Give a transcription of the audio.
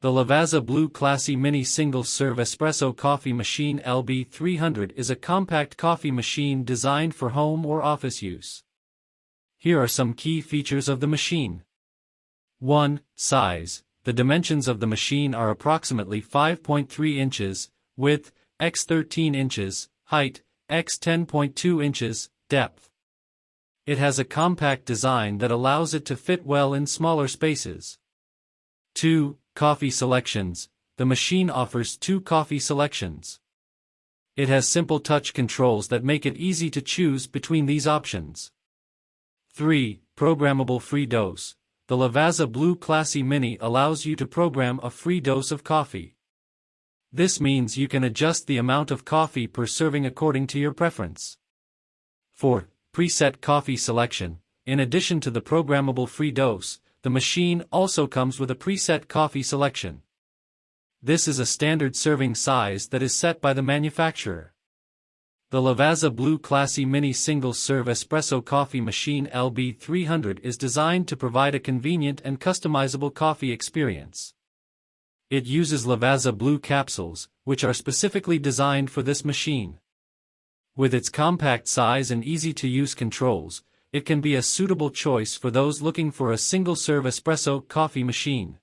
The Lavazza BLUE Classy Mini Single-Serve Espresso Coffee Machine LB300 is a compact coffee machine designed for home or office use. Here are some key features of the machine. 1. Size. The dimensions of the machine are approximately 5.3 inches, width, x 13 inches, height, x 10.2 inches, depth. It has a compact design that allows it to fit well in smaller spaces. 2. Coffee selections. The machine offers 2 coffee selections. It has simple touch controls that make it easy to choose between these options. 3. Programmable free dose. The Lavazza BLUE Classy Mini allows you to program a free dose of coffee. This means you can adjust the amount of coffee per serving according to your preference. 4. Preset coffee selection. In addition to the programmable free dose, the machine also comes with a preset coffee selection. This is a standard serving size that is set by the manufacturer. The Lavazza BLUE Classy Mini Single-Serve Espresso Coffee Machine LB300 is designed to provide a convenient and customizable coffee experience. It uses Lavazza BLUE capsules, which are specifically designed for this machine. With its compact size and easy-to-use controls, it can be a suitable choice for those looking for a single-serve espresso coffee machine.